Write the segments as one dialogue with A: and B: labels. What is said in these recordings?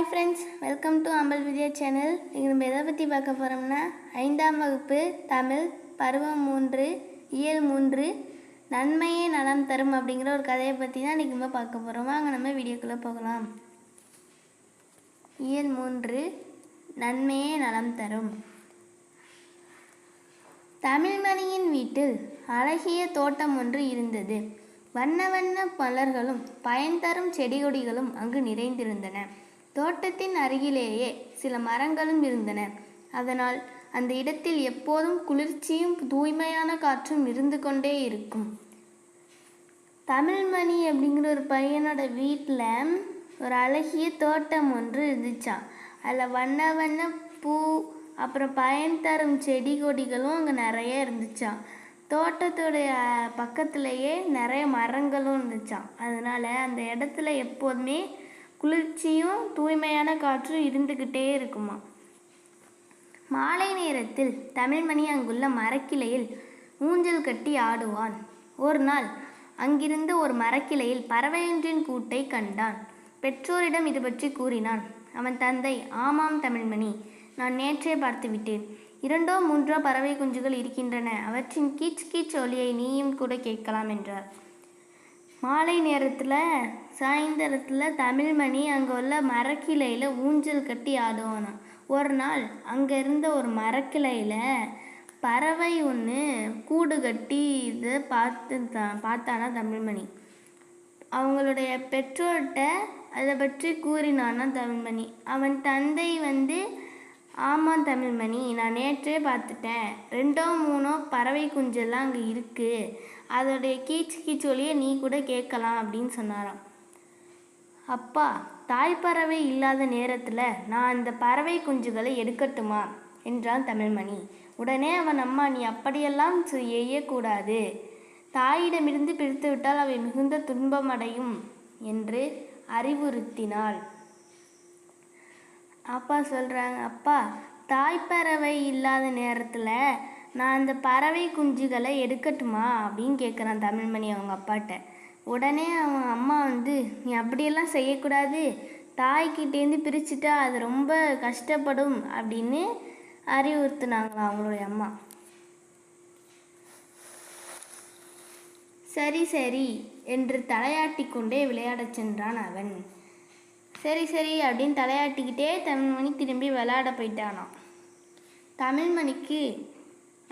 A: Hi friends, welcome to Hanbal Vidya channel. இங்கே நம்ம எதை பற்றி பார்க்க போகிறோம்னா 5ஆம் வகுப்பு தமிழ் பருவம் 3 இயல் 3 நன்மையே நலம் தரும் அப்படிங்கிற ஒரு கதையை பற்றி தான் இன்றைக்கி நம்ம பார்க்க போகிறோம். வாங்க நம்ம வீடியோக்குள்ளே போகலாம். இயல் 3 நன்மையே நலம் தரும். தமிழ்மணியின் வீட்டில் அழகிய தோட்டம் ஒன்று இருந்தது. வண்ண வண்ண மலர்களும் பயன் தரும் செடி கொடிகளும் அங்கு நிறைந்திருந்தன. தோட்டத்தின் அருகிலேயே சில மரங்களும் இருந்தன. அதனால் அந்த இடத்தில் எப்போதும் குளிர்ச்சியும் தூய்மையான காற்றும் இருந்து கொண்டே இருக்கும். தமிழ்மணி அப்படிங்கிற ஒரு பையனோட வீட்டில் ஒரு அழகிய தோட்டம் ஒன்று இருந்துச்சான். அதில் வண்ண வண்ண பூ அப்புறம் பயன் தரும் செடி கொடிகளும் அங்கே நிறைய இருந்துச்சான். தோட்டத்துடைய பக்கத்துலேயே நிறைய மரங்களும் இருந்துச்சான். அதனால் அந்த இடத்துல எப்போதுமே குளிர்ச்சியும் தூய்மையான காற்றும் இருந்துக்கிட்டே இருக்குமா. மாலை நேரத்தில் தமிழ்மணி அங்குள்ள மரக்கிளையில் ஊஞ்சல் கட்டி ஆடுவான். ஒரு நாள் அங்கிருந்த ஒரு மரக்கிளையில் பறவையொன்றின் கூட்டை கண்டான். பெற்றோரிடம் இது பற்றி கூறினான். அவன் தந்தை, ஆமாம் தமிழ்மணி, நான் நேற்றே பார்த்து விட்டேன். 2ஓ 3ஓ பறவை குஞ்சுகள் இருக்கின்றன. அவற்றின் கீச் கீச் ஒலியை நீயும் கூட கேட்கலாம் என்றார். மாலை நேரத்தில் சாயந்தரத்தில் தமிழ்மணி அங்கே உள்ள மரக்கிளையில் ஊஞ்சல் கட்டி ஆடுவானான். ஒரு நாள் அங்கே இருந்த ஒரு மரக்கிளையில் பறவை ஒன்று கூடு கட்டி இதை பார்த்தானா தமிழ்மணி. அவங்களுடைய பெற்றோர்கிட்ட அதை பற்றி கூறினானா தமிழ்மணி. அவன் தந்தை ஆமாம் தமிழ்மணி, நான் நேற்றே பார்த்துட்டேன். 2ஓ 3ஓ பறவை குஞ்செல்லாம் அங்கே இருக்குது. அதோடைய கீச் கீச் ஒலியை நீ கூட கேட்கலாம் அப்படின்னு சொன்னாராம். அப்பா, தாய்ப்பறவை இல்லாத நேரத்தில் நான் அந்த பறவை குஞ்சுகளை எடுக்கட்டுமா என்றான் தமிழ்மணி. உடனே அவன் அம்மா, நீ அப்படியெல்லாம் செய்யக்கூடாது. தாயிடமிருந்து பிரித்து விட்டால் அவை மிகுந்த துன்பமடையும் என்று அறிவுறுத்தினாள். அப்பா சொல்கிறாங்க, அப்பா, தாய்ப்பறவை இல்லாத நேரத்தில் நான் அந்த பறவை குஞ்சுகளை எடுக்கட்டுமா அப்படின்னு கேட்குறான் தமிழ்மணி அவங்க அப்பாட்ட. உடனே அவன் அம்மா நீ அப்படியெல்லாம் செய்யக்கூடாது, தாய்கிட்டேருந்து பிரிச்சுட்டா அது ரொம்ப கஷ்டப்படும் அப்படின்னு அறிவுறுத்தினாங்களாம் அவங்களுடைய அம்மா. சரி சரி என்று தலையாட்டி கொண்டே விளையாடச் சென்றான் அவன். சரி சரி அப்படின்னு தலையாட்டிக்கிட்டே தமிழ்மணி திரும்பி விளையாட போயிட்டானான். தமிழ்மணிக்கு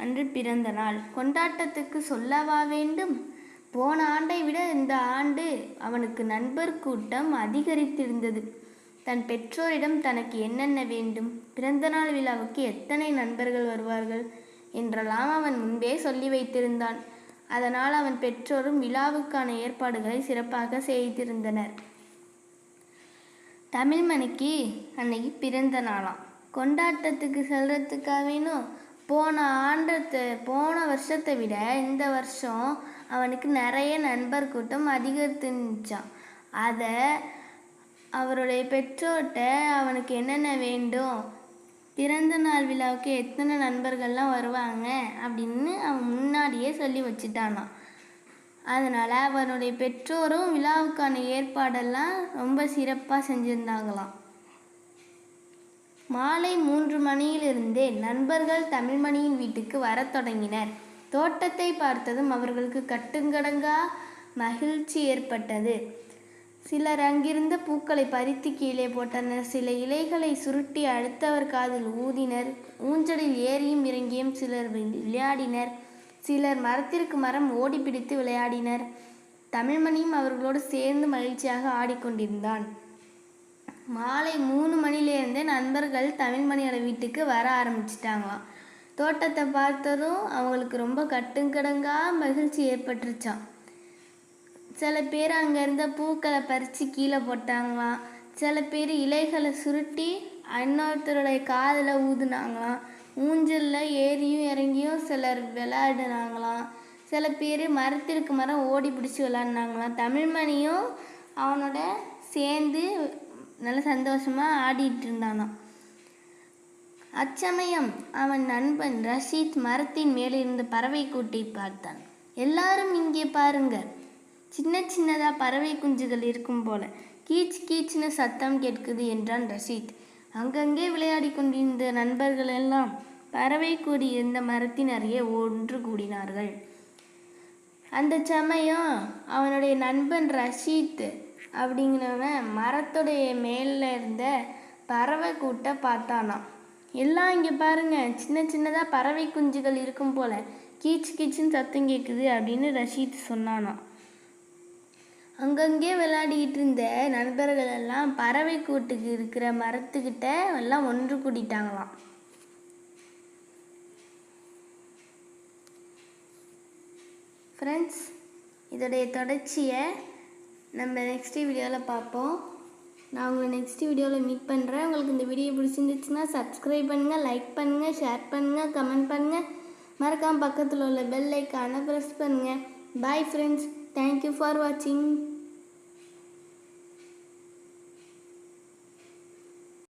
A: அன்று பிறந்த நாள். கொண்டாட்டத்துக்கு சொல்லவா வேண்டும்? போன ஆண்டை விட இந்த ஆண்டு அவனுக்கு நண்பர் கூட்டம் அதிகரித்திருந்தது. தன் பெற்றோரிடம் தனக்கு என்னென்ன வேண்டும், பிறந்தநாள் விழாவுக்கு எத்தனை நண்பர்கள் வருவார்கள் என்றெல்லாம் அவன் முன்பே சொல்லி வைத்திருந்தான். அதனால் அவன் பெற்றோரும் விழாவுக்கான ஏற்பாடுகளை சிறப்பாக செய்திருந்தனர். தமிழ்மணிக்கு அன்னைக்கு பிறந்த நாளாம். கொண்டாட்டத்துக்கு செல்றதுக்காக வேணும். போன வருஷத்தை விட இந்த வருஷம் அவனுக்கு நிறைய நண்பர் கூட்டம் அதிகரித்துச்சான். அதை அவருடைய பெற்றோர்கிட்ட அவனுக்கு என்னென்ன வேண்டும், பிறந்த நாள் விழாவுக்கு எத்தனை நண்பர்கள்லாம் வருவாங்க அப்படின்னு அவன் முன்னாடியே சொல்லி வச்சுட்டானான். அதனால் அவனுடைய பெற்றோரும் விழாவுக்கான ஏற்பாடெல்லாம் ரொம்ப சிறப்பாக செஞ்சுருந்தாங்களாம். மாலை 3 மணியிலிருந்தே நண்பர்கள் தமிழ்மணியின் வீட்டுக்கு வரத் தொடங்கினர். தோட்டத்தை பார்த்ததும் அவர்களுக்கு கட்டுங்கடங்கா மகிழ்ச்சி ஏற்பட்டது. சிலர் அங்கிருந்த பூக்களை பறித்து கீழே போட்டனர். சில இலைகளை சுருட்டி அடுத்தவர் காதில் ஊதினர். ஊஞ்சலில் ஏறியும் இறங்கியும் சிலர் விளையாடினர். சிலர் மரத்திற்கு மரம் ஓடி பிடித்து விளையாடினர். தமிழ்மணியும் அவர்களோடு சேர்ந்து மகிழ்ச்சியாக ஆடிக்கொண்டிருந்தான். மாலை 3 மணிலேருந்தே நண்பர்கள் தமிழ்மணியோட வீட்டுக்கு வர ஆரம்பிச்சிட்டாங்களாம். தோட்டத்தை பார்த்ததும் அவங்களுக்கு ரொம்ப கட்டுங்கடங்கா மகிழ்ச்சி ஏற்பட்டுருச்சான். சில பேர் அங்கே இருந்த பூக்களை பறித்து கீழே போட்டாங்களாம். சில பேர் இலைகளை சுருட்டி இன்னொருத்தருடைய காதில் ஊதுனாங்களாம். ஊஞ்சலில் ஏறியும் இறங்கியும் சிலர் விளையாடினாங்களாம். சில பேர் மரத்திற்கு மரம் ஓடி பிடிச்சி விளையாடினாங்களாம். தமிழ்மணியும் அவனோட சேர்ந்து நல்ல சந்தோஷமாக ஆடிட்டு இருந்தானாம். அச்சமயம் அவன் நண்பன் ரஷீத் மரத்தின் மேலிருந்து பறவை கூட்டை பார்த்தான். எல்லாரும் இங்கே பாருங்க, சின்ன சின்னதாக பறவை குஞ்சுகள் இருக்கும் போல. கீச் கீச்னு சத்தம் கேட்குது என்றான் ரஷீத். அங்கங்கே விளையாடி கொண்டிருந்த நண்பர்கள் எல்லாம் பறவை கூடியிருந்த மரத்தின் அருகே ஒன்று கூடினார்கள். அந்த சமயம் அவனுடைய நண்பன் ரஷீத் அப்படிங்கிறவன் மரத்துடைய மேலே இருந்த பறவை கூட்டை பார்த்தானாம். எல்லாம் இங்கே பாருங்க, சின்ன சின்னதாக பறவை குஞ்சுகள் இருக்கும் போல, கீச் கீச்சுன்னு சத்தம் கேட்குது அப்படின்னு ரஷீத் சொன்னானாம். அங்கங்கே விளையாடிக்கிட்டு இருந்த நண்பர்கள் எல்லாம் பறவை கூட்டுக்கு இருக்கிற மரத்துக்கிட்ட எல்லாம் ஒன்று கூடிட்டாங்களாம். ஃப்ரெண்ட்ஸ், இதோடைய தொடர்ச்சியை நம்ம நெக்ஸ்ட் வீடியோவில் பார்ப்போம். நான் உங்களை நெக்ஸ்ட் வீடியோவில் மீட் பண்ணுறேன். உங்களுக்கு இந்த வீடியோ பிடிச்சிருந்துச்சுன்னா சப்ஸ்கிரைப் பண்ணுங்கள், லைக் பண்ணுங்கள், ஷேர் பண்ணுங்கள், கமெண்ட் பண்ணுங்கள். மறக்காமல் பக்கத்தில் உள்ள பெல் ஐக்கானை ப்ரெஸ் பண்ணுங்கள். பாய் ஃப்ரெண்ட்ஸ், தேங்க்யூ ஃபார் வாட்சிங்.